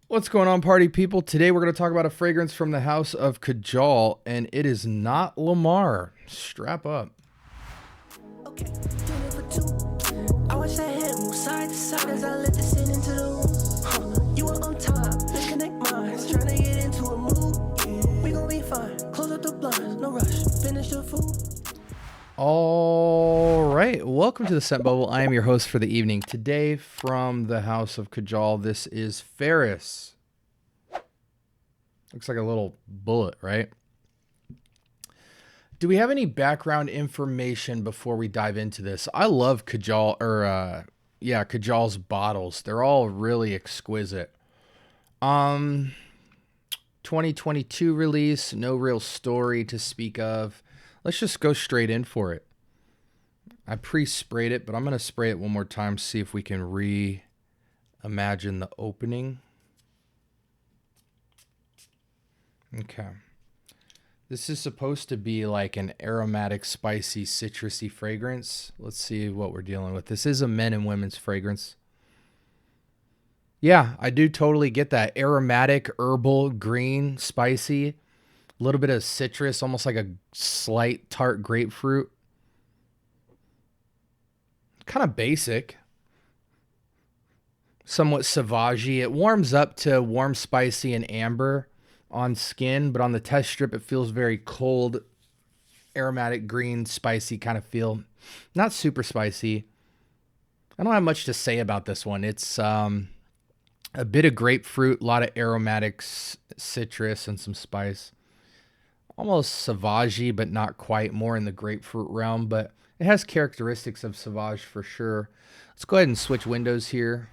What's going on, party people? Today we're going to talk about a fragrance from the house of Kajal, and it is not Lamar. Strap up. Okay, doing it for two. I watch that head move side to side as I let this in into the room. You were on time, let's connect minds. Trying to get into a mood. We gon' be fine. Close up the blinds, no rush. Finish the food. All right, welcome to the Scent Bubble. I am your host for the evening. Today from the house of Kajal, this is Faris. Looks like a little bullet, right? Do we have any background information before we dive into this? I love Kajal, Kajal's bottles. They're all really exquisite. 2022 release, no real story to speak of. Let's just go straight in for it. I pre-sprayed it, but I'm going to spray it one more time, see if we can reimagine the opening. Okay. This is supposed to be like an aromatic, spicy, citrusy fragrance. Let's see what we're dealing with. This is a men and women's fragrance. Yeah, I do totally get that. Aromatic, herbal, green, spicy. A little bit of citrus, almost like a slight tart grapefruit. Kind of basic. Somewhat Sauvage-y. It warms up to warm, spicy, and amber on skin, but on the test strip, it feels very cold, aromatic, green, spicy kind of feel. Not super spicy. I don't have much to say about this one. It's a bit of grapefruit, a lot of aromatic citrus, and some spice. Almost Sauvage-y, but not quite. More in the grapefruit realm, but it has characteristics of Sauvage for sure. Let's go ahead and switch windows here.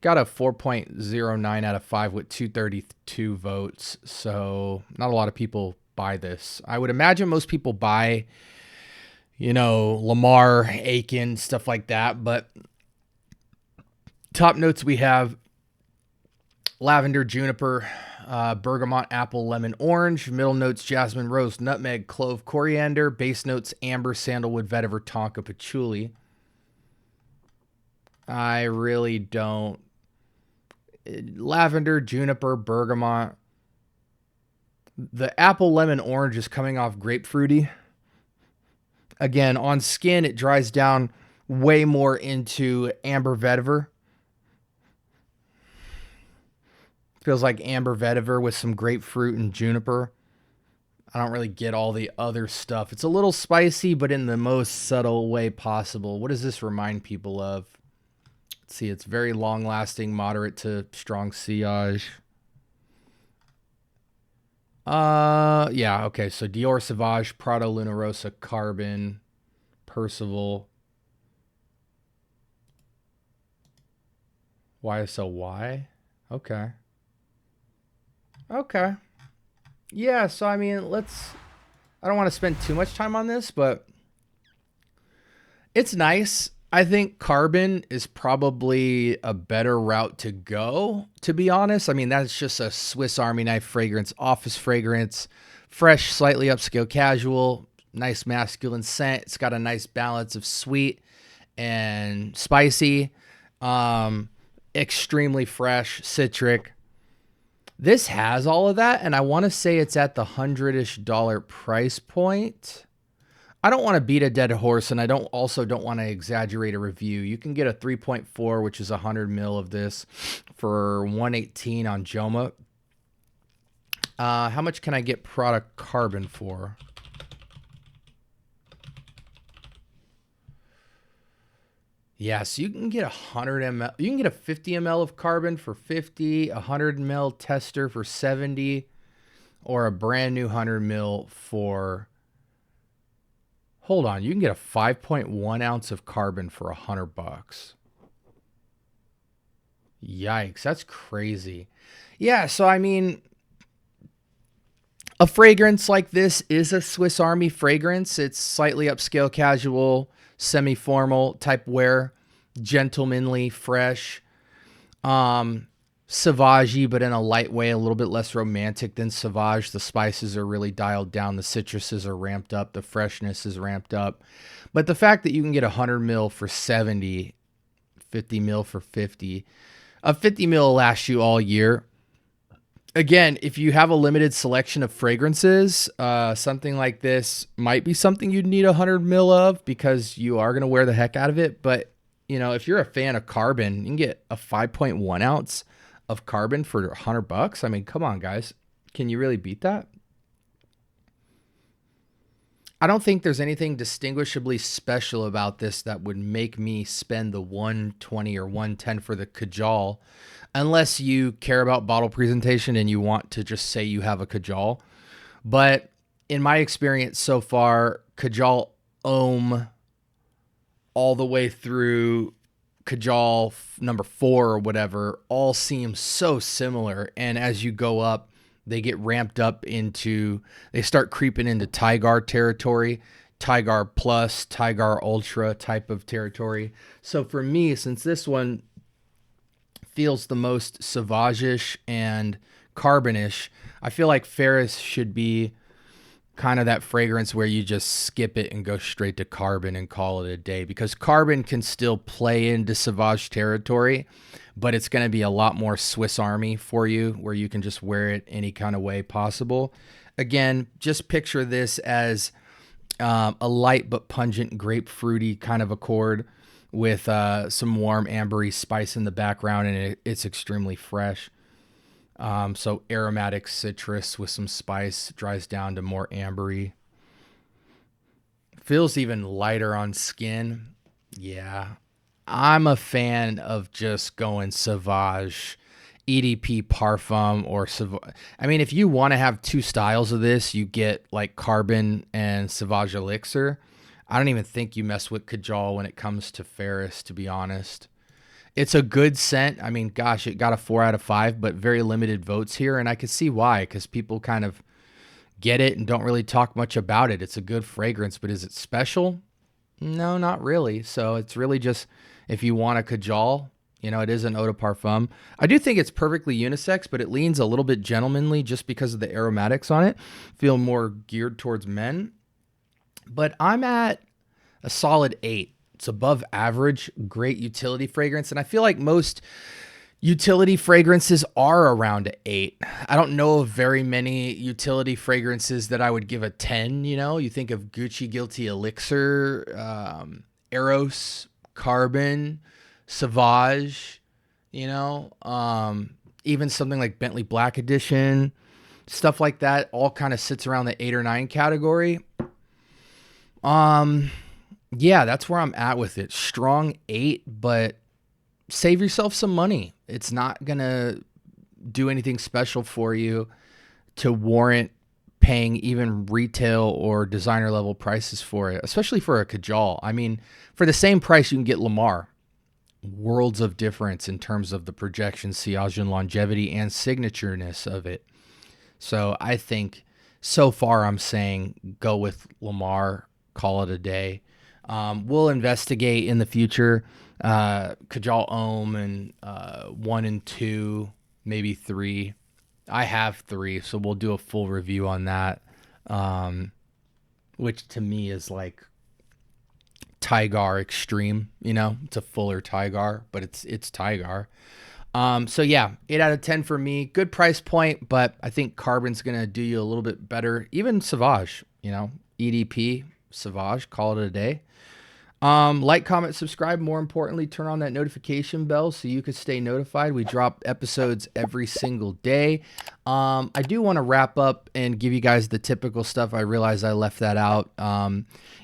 Got a 4.09 out of 5 with 232 votes, so not a lot of people buy this. I would imagine most people buy, Lamar, Aiken, stuff like that, but top notes we have lavender, juniper, bergamot, apple, lemon, orange. Middle notes, jasmine, rose, nutmeg, clove, coriander. Base notes, amber, sandalwood, vetiver, tonka, patchouli. I really don't. Lavender, juniper, bergamot. The apple, lemon, orange is coming off grapefruity. Again, on skin, it dries down way more into amber vetiver. Feels like amber vetiver with some grapefruit and juniper. I don't really get all the other stuff. It's a little spicy, but in the most subtle way possible. What does this remind people of? Let's see, it's very long-lasting, moderate to strong sillage. Yeah, okay, so Dior Sauvage, Prada Luna Rosa, Carbon, Percival. YSLY? Okay. Okay. Yeah, so I mean, I don't want to spend too much time on this, but it's nice. I think Carbon is probably a better route to go, to be honest. I mean, that's just a Swiss Army knife fragrance, office fragrance, fresh, slightly upscale casual, nice masculine scent. It's got a nice balance of sweet and spicy, extremely fresh, citric. This has all of that, and I want to say it's at the $100-ish price point. I don't want to beat a dead horse, and I don't want to exaggerate a review. You can get a 3.4, which is 100 mil of this, for $118 on Joma. How much can I get product Carbon for? Yeah, so you can get 100 ml. You can get a 50 ml of Carbon for 50, a 100 ml tester for 70, or a brand new 100 ml for. Hold on, you can get a 5.1 ounce of Carbon for $100. Yikes, that's crazy. Yeah, so I mean, a fragrance like this is a Swiss Army fragrance. It's slightly upscale, casual, semi-formal type wear, gentlemanly, fresh, Sauvage-y, but in a light way, a little bit less romantic than Sauvage. The spices are really dialed down. The citruses are ramped up. The freshness is ramped up. But the fact that you can get 100 mil for 70, 50 mil for 50, A 50 mil will last you all year. Again, if you have a limited selection of fragrances, something like this might be something you'd need 100 mil of because you are going to wear the heck out of it. But, you know, if you're a fan of carbon, you can get a 5.1 ounce of carbon for $100. I mean, come on, guys. Can you really beat that? I don't think there's anything distinguishably special about this that would make me spend the 120 or 110 for the Kajal, unless you care about bottle presentation and you want to just say you have a Kajal. But in my experience so far, Kajal Ohm all the way through Kajal number 4 or whatever all seem so similar. And as you go up, they get ramped up into, they start creeping into Tigar territory, Tigar Plus, Tigar Ultra type of territory. So for me, since this one feels the most Sauvage-ish and carbonish, I feel like Faris should be kind of that fragrance where you just skip it and go straight to carbon and call it a day, because carbon can still play into Sauvage territory, but it's going to be a lot more Swiss Army for you, where you can just wear it any kind of way possible. Again, just picture this as a light but pungent grapefruity kind of accord with some warm ambery spice in the background, and it's extremely fresh. So aromatic citrus with some spice, dries down to more ambery. Feels even lighter on skin. Yeah. I'm a fan of just going Sauvage, EDP Parfum, or Sauvage. I mean, if you want to have two styles of this, you get like Carbon and Sauvage Elixir. I don't even think you mess with Kajal when it comes to Faris, to be honest. It's a good scent. I mean, gosh, it got a 4 out of 5, but very limited votes here. And I can see why, because people kind of get it and don't really talk much about it. It's a good fragrance, but is it special? No, not really. So it's really just, if you want a Kajal, you know, it is an eau de parfum. I do think it's perfectly unisex, but it leans a little bit gentlemanly just because of the aromatics on it. Feel more geared towards men. But I'm at a solid 8. It's above average, great utility fragrance. And I feel like most utility fragrances are around an 8. I don't know of very many utility fragrances that I would give a 10. You know, you think of Gucci Guilty Elixir, Eros, Carbon, Sauvage, you know, even something like Bentley Black Edition, stuff like that all kind of sits around the 8 or 9 category. Yeah, that's where I'm at with it. Strong 8, but save yourself some money. It's not going to do anything special for you to warrant paying even retail or designer level prices for it, especially for a Kajal. I mean, for the same price, you can get Lamar. Worlds of difference in terms of the projection, sillage, and longevity and signatureness of it. So I think so far I'm saying go with Lamar, call it a day. We'll investigate in the future Kajal Ohm and 1 and 2, maybe 3. I have 3, so we'll do a full review on that, which to me is like Tigar Extreme. You know, it's a fuller Tigar, but it's Tigar. So yeah, 8 out of 10 for me. Good price point, but I think Carbon's gonna do you a little bit better. Even Sauvage, you know, EDP Sauvage, call it a day. Like, comment, subscribe. More importantly, turn on that notification bell so you can stay notified. We drop episodes every single day. I do want to wrap up and give you guys the typical stuff. I realize I left that out.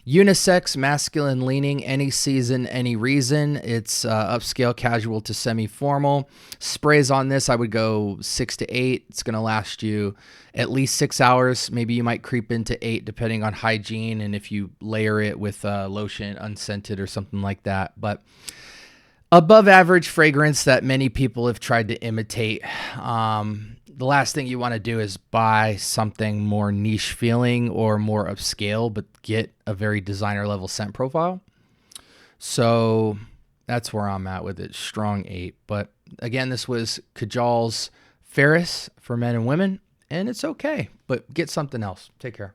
Unisex, masculine leaning, any season, any reason. It's upscale, casual to semi-formal. Sprays on this, I would go 6 to 8. It's going to last you at least 6 hours. Maybe you might creep into 8 depending on hygiene and if you layer it with lotion, unscented or something like that. But above average fragrance that many people have tried to imitate. The last thing you want to do is buy something more niche feeling or more upscale, but get a very designer level scent profile. So that's where I'm at with it. Strong 8. But again, this was Kajal's Faris for men and women, and it's okay, but get something else. Take care.